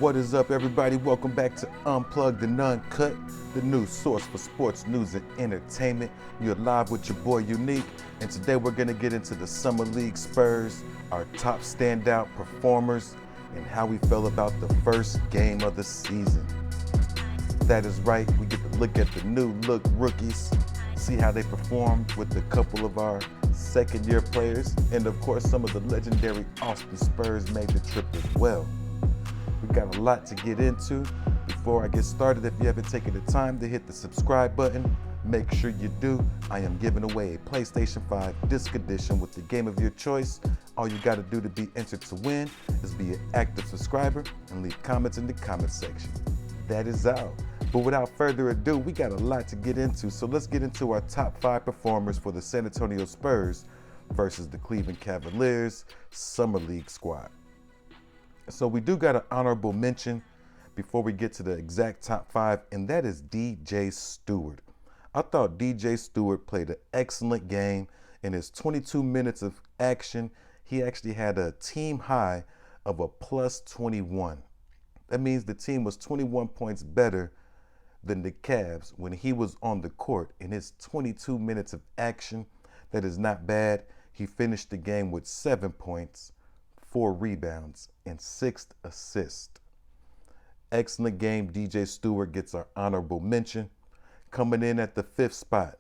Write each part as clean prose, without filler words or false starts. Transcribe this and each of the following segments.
What is up, everybody? Welcome back to Unplugged and Uncut, the new source for sports news and entertainment. You're live with your boy Unique, and today we're going to get into the Summer League Spurs, our top standout performers, and how we felt about the first game of the season. That is right, we get to look at the new look rookies, see how they performed with a couple of our second-year players, and of course some of the legendary Austin Spurs made the trip as well. We got a lot to get into. Before I get started, if you haven't taken the time to hit the subscribe button, make sure you do. I am giving away a PlayStation 5 disc edition with the game of your choice. All you got to do to be entered to win is be an active subscriber and leave comments in the comment section. That is all. But without further ado, we got a lot to get into, so let's get into our top 5 performers for the San Antonio Spurs versus the Cleveland Cavaliers Summer League squad. So we do got an honorable mention before we get to the exact top 5, and that is DJ Stewart. I thought DJ Stewart played an excellent game. In his 22 minutes of action, he actually had a team high of a plus 21. That means the team was 21 points better than the Cavs when he was on the court in his 22 minutes of action. That is not bad. He finished the game with 7 points, 4 rebounds, and 6 assists. Excellent game. DJ Stewart gets our honorable mention. Coming in at the 5th spot,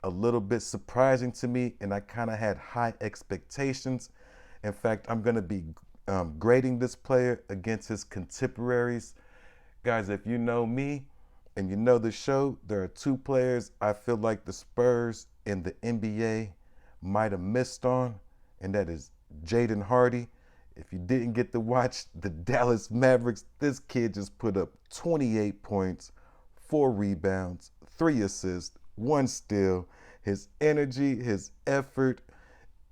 a little bit surprising to me, and I kind of had high expectations. In fact, I'm going to be grading this player against his contemporaries. Guys, if you know me and you know the show, there are 2 players I feel like the Spurs in the NBA might have missed on, and that is Jaden Hardy. If you didn't get to watch the Dallas Mavericks, this kid just put up 28 points, 4 rebounds, 3 assists, 1 steal. His energy, his effort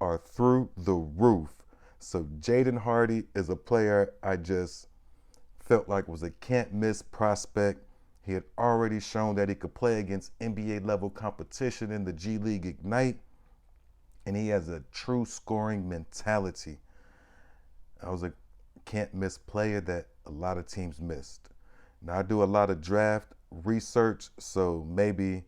are through the roof. So Jaden Hardy is a player I just felt like was a can't-miss prospect. He had already shown that he could play against NBA-level competition in the G League Ignite, and he has a true scoring mentality. I was a can't-miss player that a lot of teams missed. Now, I do a lot of draft research, so maybe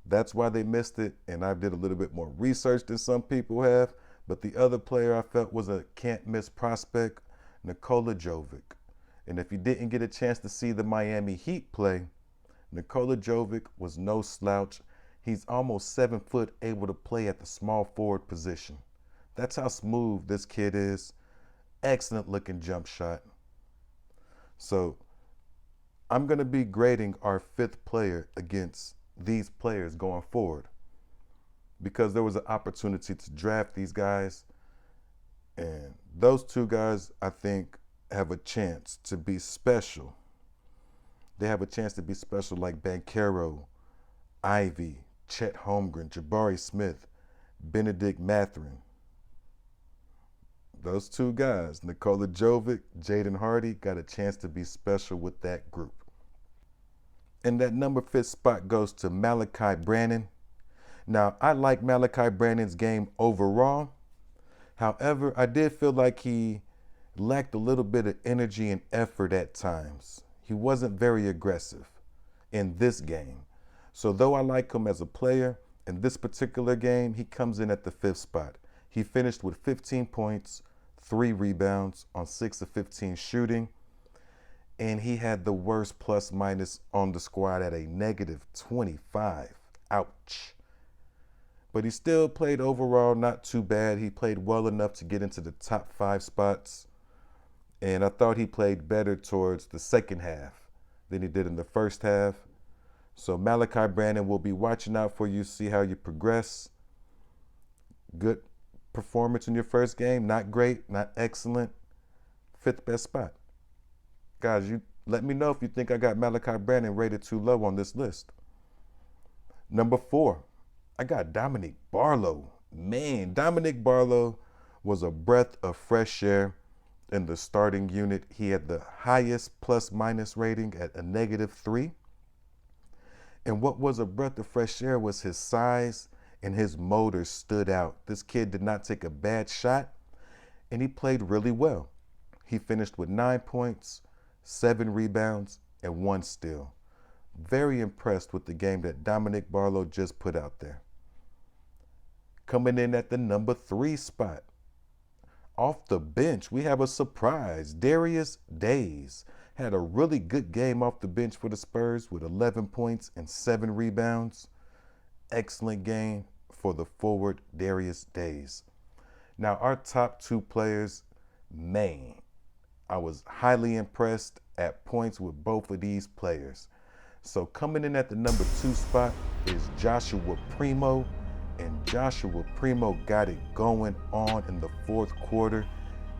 that's why they missed it, and I did a little bit more research than some people have. But the other player I felt was a can't-miss prospect, Nicola Jovik. And if you didn't get a chance to see the Miami Heat play, Nicola Jovik was no slouch. He's almost 7 foot, able to play at the small forward position. That's how smooth this kid is. Excellent looking jump shot. So I'm going to be grading our 5th player against these players going forward, because there was an opportunity to draft these guys, and those 2 guys I think have a chance to be special. They have a chance to be special, like Banchero, Ivy, Chet Holmgren, Jabari Smith, Benedict Mathurin. Those 2 guys, Nicola Jovik, Jaden Hardy, got a chance to be special with that group. And that number 5th spot goes to Malachi Brannan. Now, I like Malachi Brannan's game overall. However, I did feel like he lacked a little bit of energy and effort at times. He wasn't very aggressive in this game. So though I like him as a player, in this particular game, he comes in at the 5th spot. He finished with 15 points, 3 rebounds on 6 of 15 shooting, and he had the worst plus minus on the squad at a negative 25. Ouch. But he still played overall not too bad. He played well enough to get into the top 5 spots, and I thought he played better towards the second half than he did in the first half. So Malachi Brannan will be watching out for you, see how you progress. Good performance in your first game. Not great, not excellent. 5th best spot. Guys, you let me know if you think I got Malachi Brannan rated too low on this list. Number 4, I got Dominique Barlow. Man, Dominique Barlow was a breath of fresh air in the starting unit. He had the highest plus minus rating at a negative 3. And what was a breath of fresh air was his size, and his motor stood out. This kid did not take a bad shot, and he played really well. He finished with 9 points, 7 rebounds, and 1 steal. Very impressed with the game that Dominique Barlow just put out there. Coming in at the number 3 spot, off the bench, we have a surprise. Darius Days had a really good game off the bench for the Spurs with 11 points and 7 rebounds. Excellent game for the forward Darius Days. Now, our top 2 players, man, I was highly impressed at points with both of these players. So coming in at the number 2 spot is Joshua Primo, and Joshua Primo got it going on in the 4th quarter.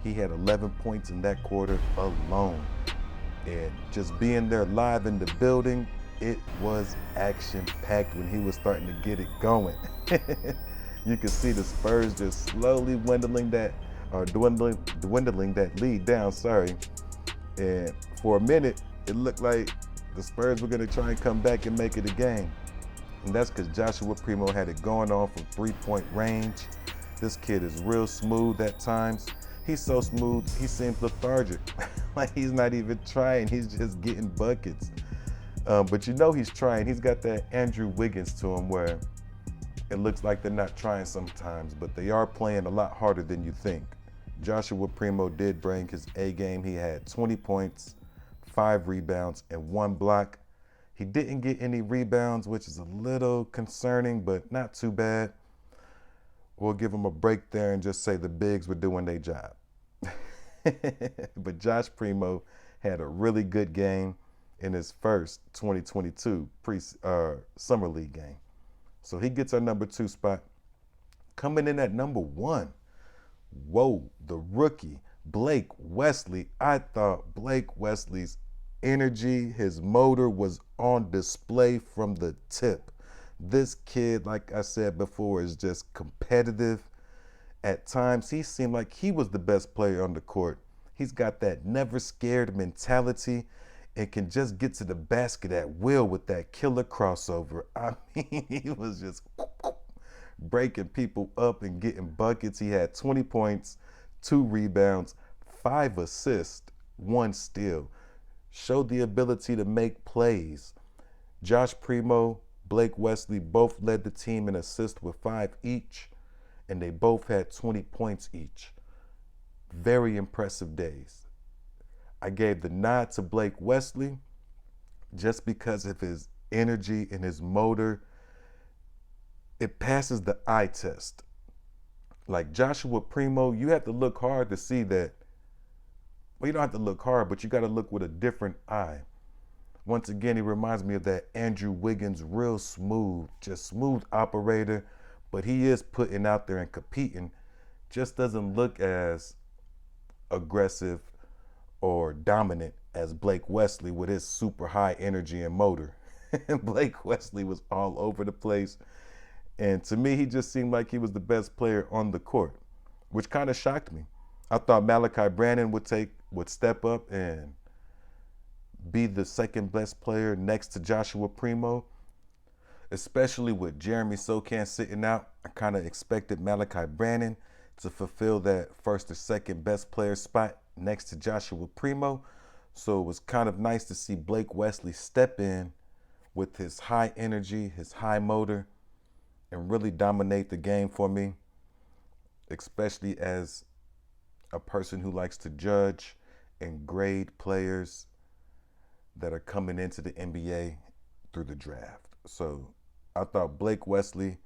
He had 11 points in that quarter alone. And just being there live in the building, it was action-packed when he was starting to get it going. You could see the Spurs just slowly dwindling that lead down, And for a minute, it looked like the Spurs were gonna try and come back and make it a game. And that's because Joshua Primo had it going on from 3-point range. This kid is real smooth at times. He's so smooth, he seems lethargic. Like he's not even trying, he's just getting buckets. But you know he's trying. He's got that Andrew Wiggins to him where it looks like they're not trying sometimes, but they are playing a lot harder than you think. Joshua Primo did bring his A game. He had 20 points, 5 rebounds, and 1 block. He didn't get any rebounds, which is a little concerning, but not too bad. We'll give him a break there and just say the bigs were doing their job. But Josh Primo had a really good game in his first 2022 Summer League game. So he gets our number 2 spot. Coming in at number 1, whoa, the rookie, Blake Wesley. I thought Blake Wesley's energy, his motor was on display from the tip. This kid, like I said before, is just competitive. At times, he seemed like he was the best player on the court. He's got that never scared mentality and can just get to the basket at will with that killer crossover. I mean, he was just breaking people up and getting buckets. He had 20 points, 2 rebounds, 5 assists, 1 steal. Showed the ability to make plays. Josh Primo, Blake Wesley both led the team in assists with 5 each, and they both had 20 points each. Very impressive days. I gave the nod to Blake Wesley just because of his energy and his motor. It passes the eye test. Like Joshua Primo, you have to look hard to see that. Well, you don't have to look hard, but you got to look with a different eye. Once again, he reminds me of that Andrew Wiggins, real smooth, just smooth operator, but he is putting out there and competing. Just doesn't look as aggressive or dominant as Blake Wesley with his super high energy and motor. Blake Wesley was all over the place. And to me, he just seemed like he was the best player on the court, which kind of shocked me. I thought Malachi Brannan would step up and be the second best player next to Joshua Primo, especially with Jeremy Sochan sitting out. I kind of expected Malachi Brannan to fulfill that first or second best player spot next to Joshua Primo. So it was kind of nice to see Blake Wesley step in with his high energy, his high motor, and really dominate the game for me, especially as a person who likes to judge and grade players that are coming into the NBA through the draft. So I thought Blake Wesley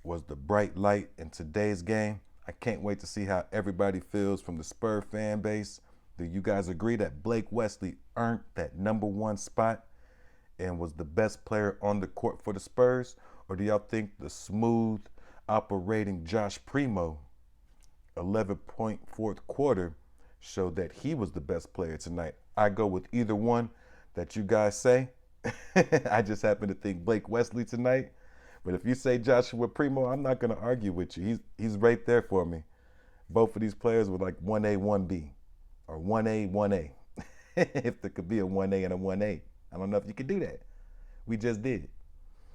was the bright light in today's game. I can't wait to see how everybody feels from the Spurs fan base. Do you guys agree that Blake Wesley earned that number 1 spot and was the best player on the court for the Spurs? Or do y'all think the smooth operating Josh Primo 11-point 4th quarter showed that he was the best player tonight? I go with either one that you guys say. I just happen to think Blake Wesley tonight. But if you say Joshua Primo, I'm not going to argue with you. He's right there for me. Both of these players were like 1A, 1B, or 1A, 1A. If there could be a 1A and a 1A. I don't know if you could do that. We just did.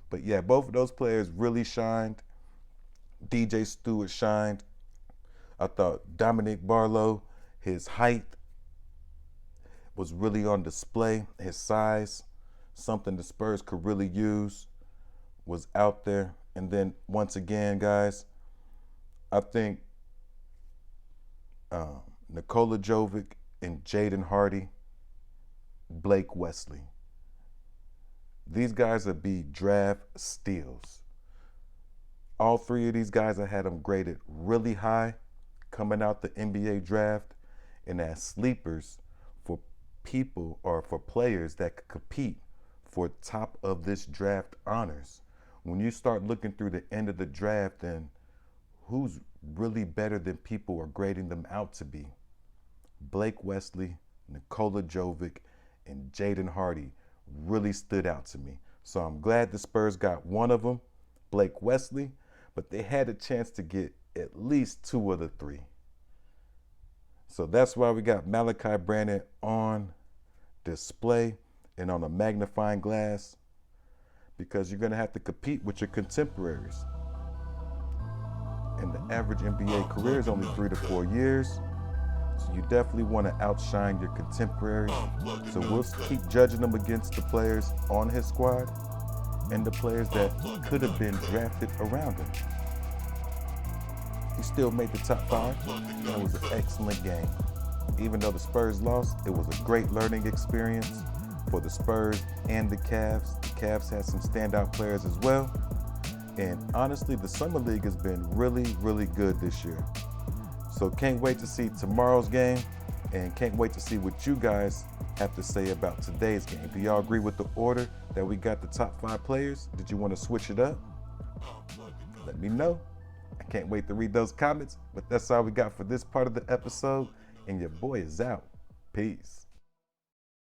But yeah, both of those players really shined. DJ Stewart shined. I thought Dominique Barlow, his height, was really on display. His size, something the Spurs could really use, was out there. And then once again, guys, I think Nicola Jovik and Jaden Hardy, Blake Wesley. These guys would be draft steals. All three of these guys, I had them graded really high coming out the NBA draft, and as sleepers for people or for players that could compete for top of this draft honors. When you start looking through the end of the draft, then who's really better than people are grading them out to be? Blake Wesley, Nicola Jovik, and Jaden Hardy really stood out to me. So I'm glad the Spurs got one of them, Blake Wesley, but they had a chance to get at least two of the three. So that's why we got Malachi Brannan on display and on a magnifying glass, because you're going to have to compete with your contemporaries. And the average NBA career is only 3 to 4 years. So you definitely want to outshine your contemporaries. So we'll keep judging them against the players on his squad and the players that could have been drafted around him. He still made the top 5, and it was an excellent game. Even though the Spurs lost, it was a great learning experience for the Spurs and the Cavs. The Cavs had some standout players as well. And honestly, the Summer League has been really, really good this year. So can't wait to see tomorrow's game, and can't wait to see what you guys have to say about today's game. Do y'all agree with the order that we got the top 5 players? Did you want to switch it up? Let me know. I can't wait to read those comments, but that's all we got for this part of the episode, and your boy is out. Peace.